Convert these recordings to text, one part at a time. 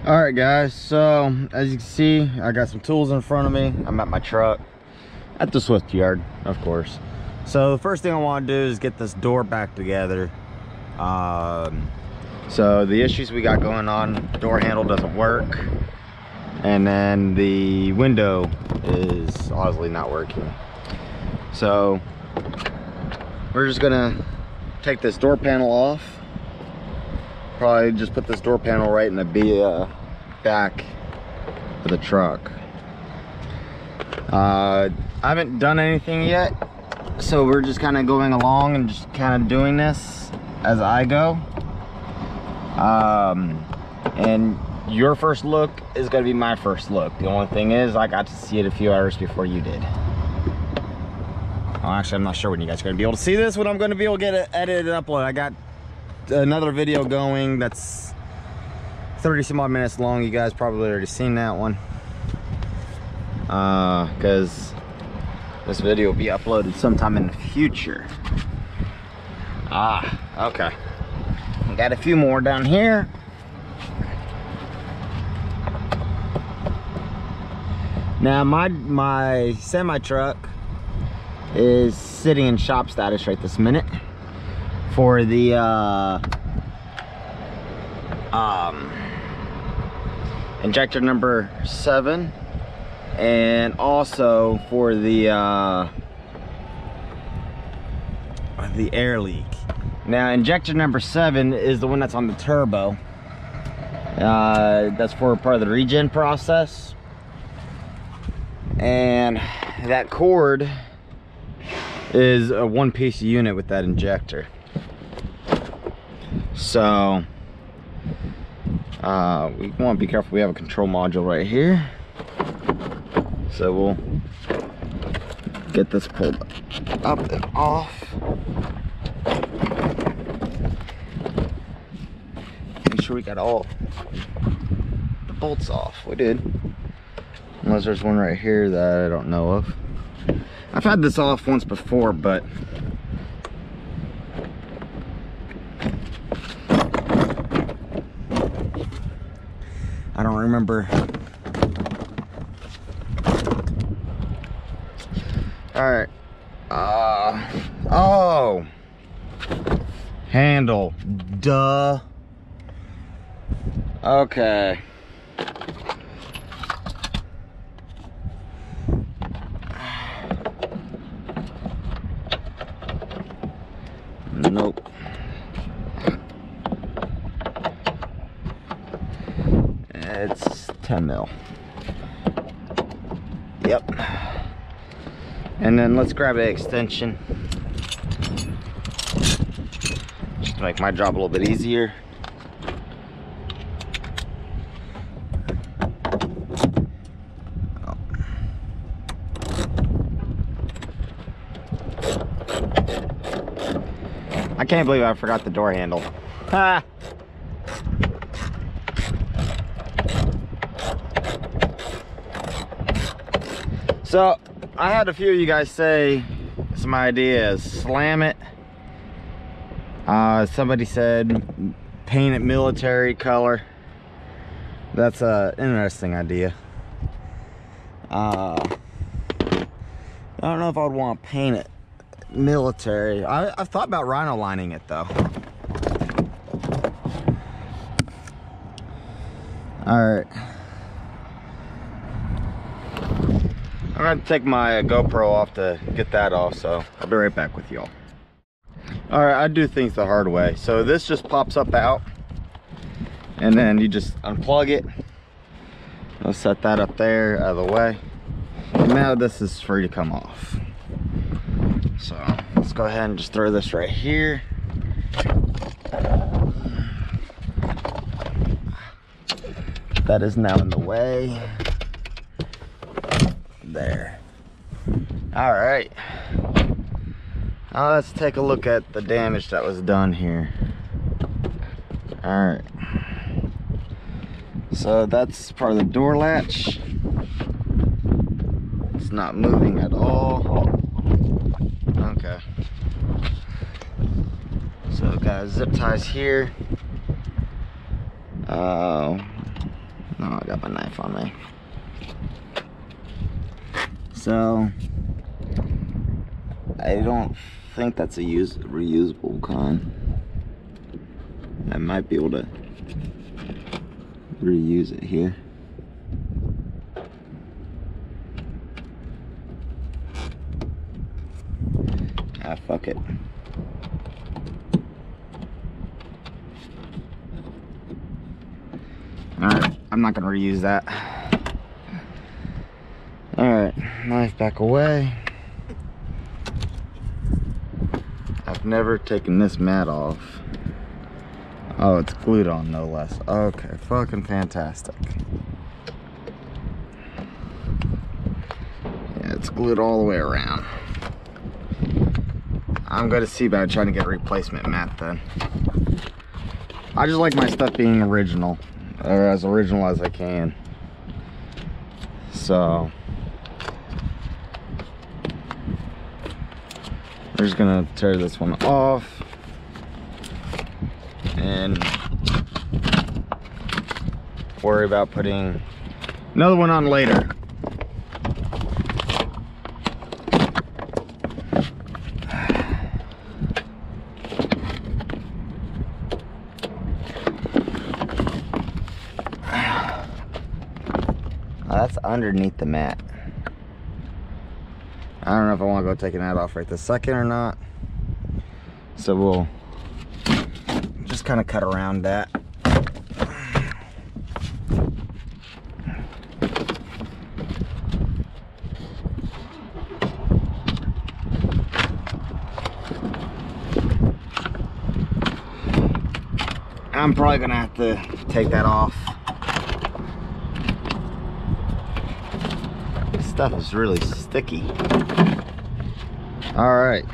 All right, guys, so as you can see, I got some tools in front of me. I'm at my truck at the Swift yard, of course. So the first thing I want to do is get this door back together. So the issues we got going on, door handle doesn't work, and then the window is obviously not working. So we're just gonna take this door panel off. Probably just put this door panel right in the back of the truck. I haven't done anything yet, so we're just kind of going along and just kind of doing this as I go. And your first look is going to be my first look. The only thing is, I got to see it a few hours before you did. Well, actually, I'm not sure when you guys are going to be able to see this, when I'm going to be able to get it edited and uploaded. I got another video going that's 30 some odd minutes long. You guys probably already seen that one, because this video will be uploaded sometime in the future. Okay, we got a few more down here. Now my semi truck is sitting in shop status right this minute for the injector number 7, and also for the air leak. Now injector number 7 is the one that's on the turbo. That's for part of the regen process, and that cord is a one-piece unit with that injector. So we want to be careful. We have a control module right here, so we'll get this pulled up and off. Make sure we got all the bolts off. We did, unless there's one right here that I don't know of. I've had this off once before, but I don't remember. All right. Oh, handle. Duh. Okay. Nope. It's 10 mil. Yep. And then let's grab an extension, just to make my job a little bit easier. I can't believe I forgot the door handle. Ha! So I had a few of you guys say some ideas. Slam it. Somebody said paint it military color. That's an interesting idea. I don't know if I would want to paint it military. I've thought about rhino lining it though. All right. I'm gonna take my GoPro off to get that off, so I'll be right back with y'all. All right, I do things the hard way. So this just pops up out, and then you just unplug it. I'll set that up there out of the way. And now this is free to come off. So let's go ahead and just throw this right here. That is now in the way. There. All right. Now let's take a look at the damage that was done here. All right. So that's part of the door latch. It's not moving at all. Okay. So got zip ties here. No, I got my knife on me. So I don't think that's a reusable con. I might be able to reuse it here. Ah, fuck it. Alright, I'm not gonna reuse that. Alright, knife back away. I've never taken this mat off. Oh, it's glued on, no less. Okay, fucking fantastic. Yeah, it's glued all the way around. I'm gonna see about trying to get a replacement mat then. I just like my stuff being original, or as original as I can. So we're just gonna tear this one off and worry about putting another one on later. That's underneath the mat. I don't know if I want to go taking that off right this second or not. So we'll just kind of cut around that. I'm probably gonna have to take that off. This stuff is really sticky. All right.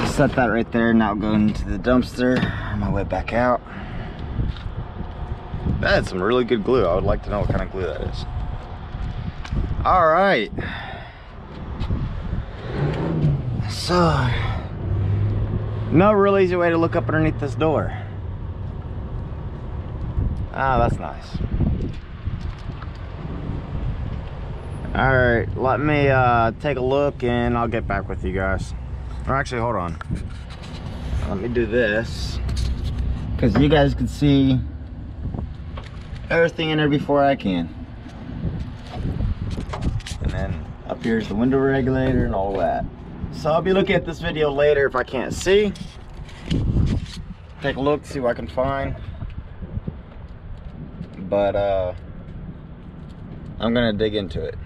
Set that right there. Now go into the dumpster on my way back out. That's some really good glue. I would like to know what kind of glue that is. All right. So, no real easy way to look up underneath this door. Ah, that's nice. All right, let me take a look and I'll get back with you guys. Or actually, hold on. Let me do this, because you guys can see everything in there before I can. And then up here's the window regulator and all that. So I'll be looking at this video later if I can't see. Take a look, see what I can find. But I'm gonna dig into it.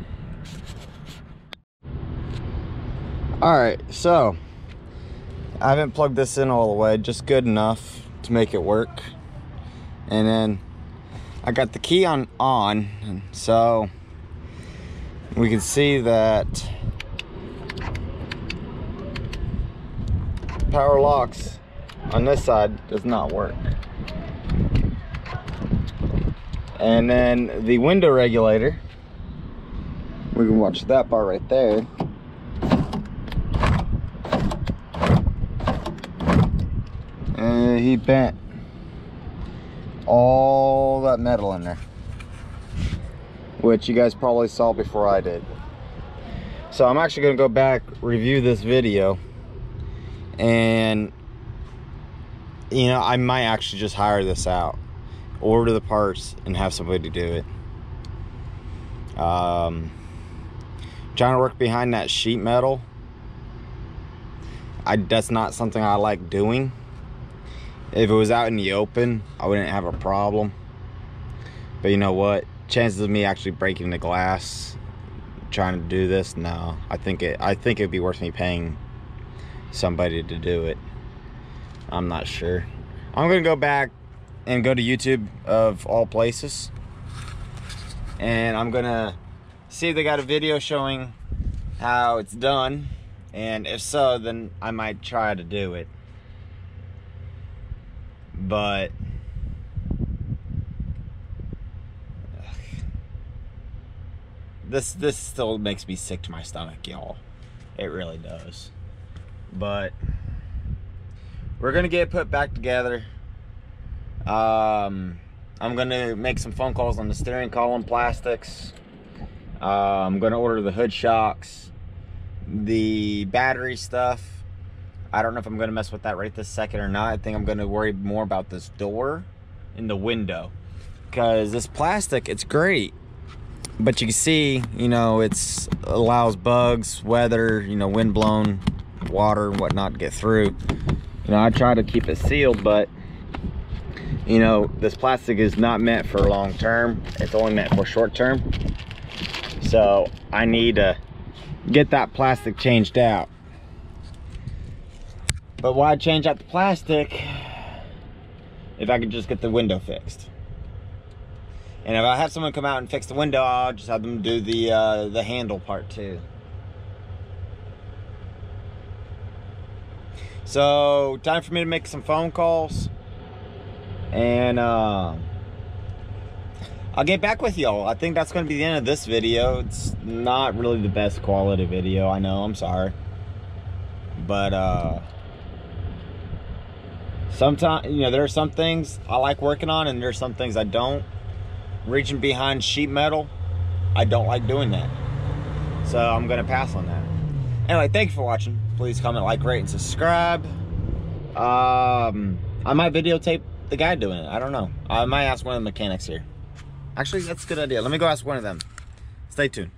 All right, so I haven't plugged this in all the way, just good enough to make it work. And then I got the key on, and so we can see that power locks on this side does not work. And then the window regulator, we can watch that part right there. He bent all that metal in there, which you guys probably saw before I did. So I'm actually gonna go back, review this video, and you know, I might actually just hire this out, order the parts and have somebody do it. Trying to work behind that sheet metal, that's not something I like doing. If it was out in the open, I wouldn't have a problem. But you know what? Chances of me actually breaking the glass trying to do this, no. I think it'd be worth me paying somebody to do it. I'm not sure. I'm gonna go back and go to YouTube of all places, and I'm gonna see if they got a video showing how it's done, and if so, then I might try to do it. But this still makes me sick to my stomach, y'all. It really does. But we're gonna get it put back together, I'm gonna make some phone calls on the steering column plastics. I'm gonna order the hood shocks, the battery stuff. I don't know if I'm gonna mess with that right this second or not. I think I'm gonna worry more about this door and the window, because this plastic, it's great, but you can see, you know, it's allows bugs, weather, you know, wind blown, water and whatnot to get through. You know, I try to keep it sealed, but you know, this plastic is not meant for long term. It's only meant for short term. So I need to get that plastic changed out. But why change out the plastic if I could just get the window fixed? And if I have someone come out and fix the window, I'll just have them do the handle part too. So time for me to make some phone calls, and I'll get back with y'all. I think that's going to be the end of this video. It's not really the best quality video, I know, I'm sorry, but sometimes, you know, there are some things I like working on and there's some things I don't. Reaching behind sheet metal, I don't like doing that, so I'm gonna pass on that. Anyway, thank you for watching. Please comment, like, rate, and subscribe. I might videotape the guy doing it. I don't know. I might ask one of the mechanics here. Actually, that's a good idea. Let me go ask one of them. Stay tuned.